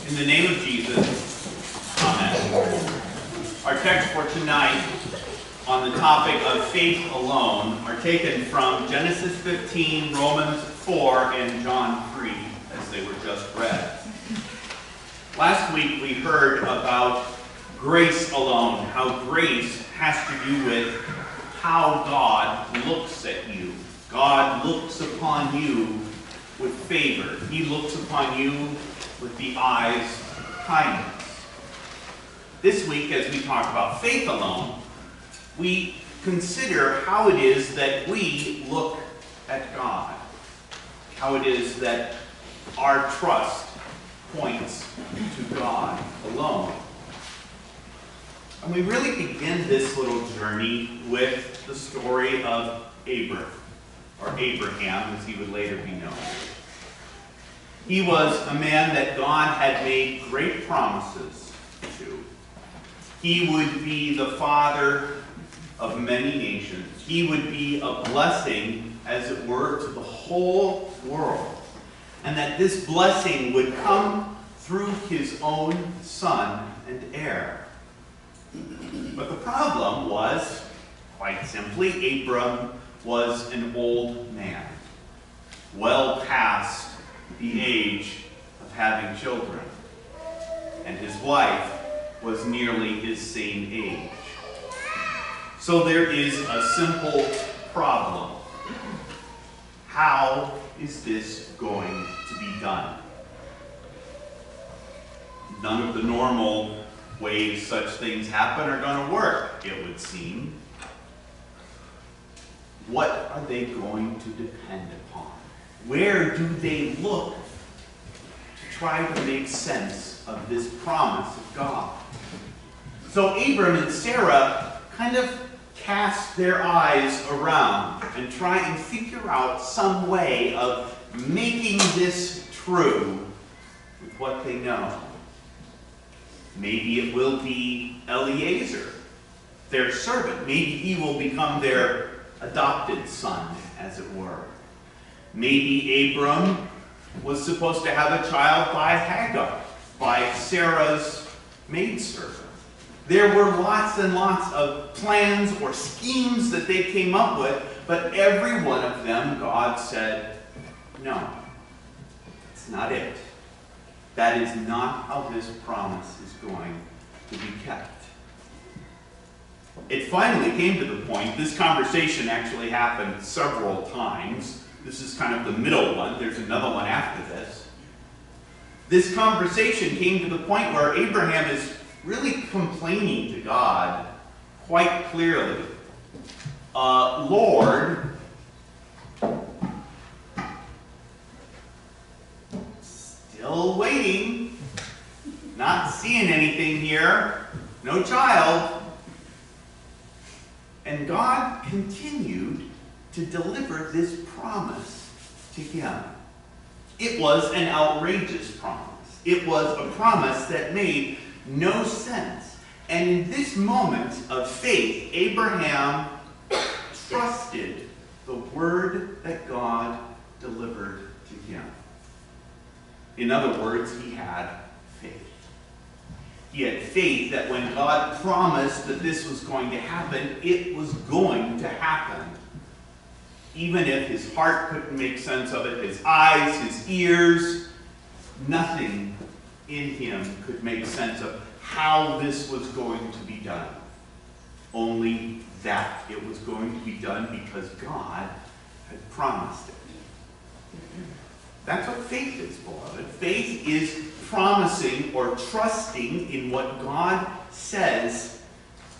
In the name of Jesus, amen. Our text for tonight on the topic of faith alone are taken from Genesis 15, Romans 4, and John 3, as they were just read. Last week we heard about grace alone, how grace has to do with how God looks at you. God looks upon you with favor. He looks upon you with the eyes of kindness. This week, as we talk about faith alone, we consider how it is that we look at God. How it is that our trust points to God alone. And we really begin this little journey with the story of Abraham, as he would later be known. He was a man that God had made great promises to. He would be the father of many nations. He would be a blessing, as it were, to the whole world. And that this blessing would come through his own son and heir. But the problem was, quite simply, Abram was an old man, well past the age of having children, and his wife was nearly his same age. So there is a simple problem. How is this going to be done? None of the normal ways such things happen are going to work, it would seem. What are they going to depend upon? Where do they look to try to make sense of this promise of God? So Abram and Sarah kind of cast their eyes around and try and figure out some way of making this true with what they know. Maybe it will be Eliezer, their servant. Maybe he will become their adopted son, as it were. Maybe Abram was supposed to have a child by Hagar, by Sarah's maidservant. There were lots and lots of plans or schemes that they came up with, but every one of them, God said, no, that's not it. That is not how this promise is going to be kept. It finally came to the point, this conversation actually happened several times. This is kind of the middle one. There's another one after this. This conversation came to the point where Abraham is really complaining to God quite clearly. Lord, still waiting, not seeing anything here, no child. And God continued to deliver this promise to him. It was an outrageous promise. It was a promise that made no sense. And in this moment of faith, Abraham trusted the word that God delivered to him. In other words, he had faith. He had faith that when God promised that this was going to happen, it was going to happen. Even if his heart couldn't make sense of it, his eyes, his ears, nothing in him could make sense of how this was going to be done. Only that it was going to be done because God had promised it. That's what faith is, beloved. Faith is promising or trusting in what God says,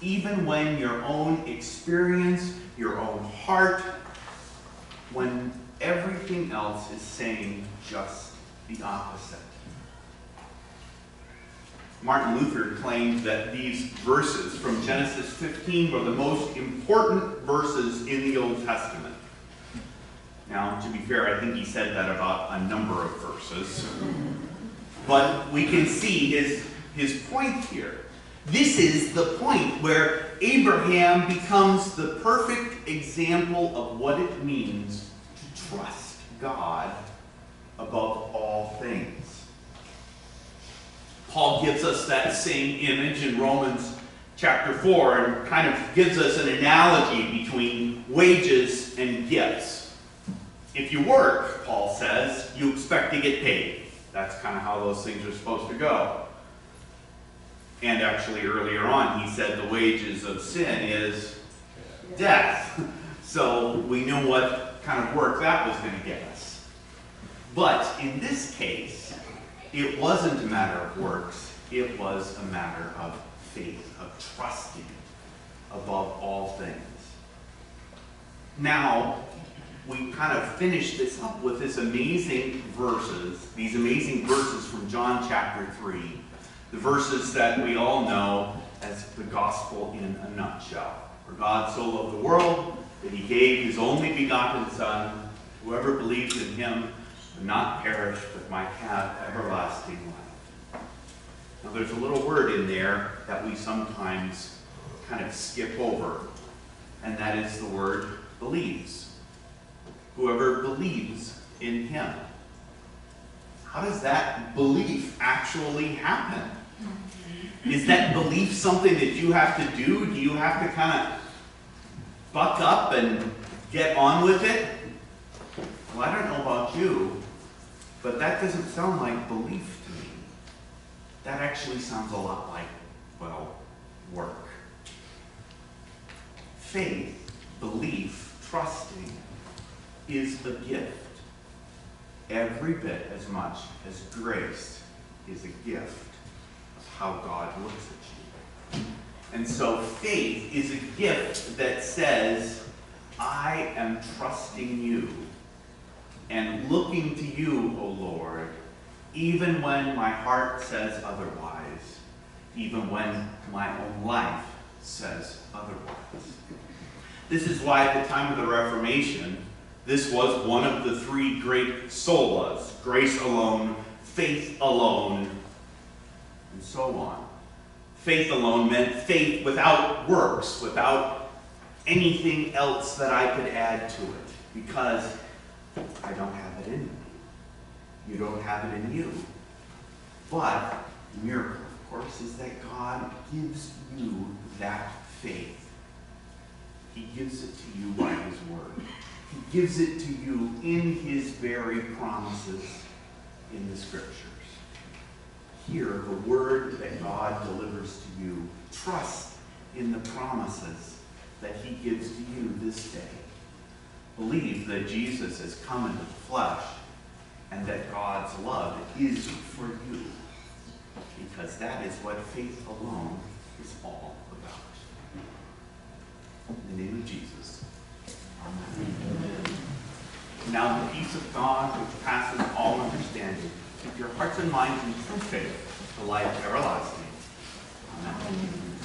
even when your own experience, your own heart, when everything else is saying just the opposite. Martin Luther claimed that these verses from Genesis 15 were the most important verses in the Old Testament. Now, to be fair, I think he said that about a number of verses. But we can see his point here. This is the point where Abraham becomes the perfect example of what it means to trust God above all things. Paul gives us that same image in Romans chapter 4 and kind of gives us an analogy between wages and gifts. If you work, Paul says, you expect to get paid. That's kind of how those things are supposed to go. And actually earlier on he said the wages of sin is death. So we knew what kind of work that was going to get us. But in this case, it wasn't a matter of works. It was a matter of faith, of trusting above all things. Now, we kind of finish this up with these amazing verses from John chapter 3. The verses that we all know as the gospel in a nutshell. For God so loved the world that he gave his only begotten Son. Whoever believes in him will not perish, but might have everlasting life. Now there's a little word in there that we sometimes kind of skip over, and that is the word believes. Whoever believes in him. How does that belief actually happen? Is that belief something that you have to do? Do you have to kind of buck up and get on with it? Well, I don't know about you, but that doesn't sound like belief to me. That actually sounds a lot like, well, work. Faith, belief, trusting is a gift. Every bit as much as grace is a gift of how God looks at you. And so faith is a gift that says, I am trusting you and looking to you, O Lord, even when my heart says otherwise, even when my own life says otherwise. This is why at the time of the Reformation, this was one of the three great solas: grace alone, faith alone, and so on. Faith alone meant faith without works, without anything else that I could add to it, because I don't have it in me. You don't have it in you. But the miracle, of course, is that God gives you that faith. He gives it to you by his word. He gives it to you in his very promises in the scriptures. Hear the word that God delivers to you. Trust in the promises that he gives to you this day. Believe that Jesus has come into the flesh and that God's love is for you. Because that is what faith alone is all about. In the name of Jesus. Amen. Now the peace of God, which passes all understanding, keep your hearts and minds in true faith to life everlasting. Amen.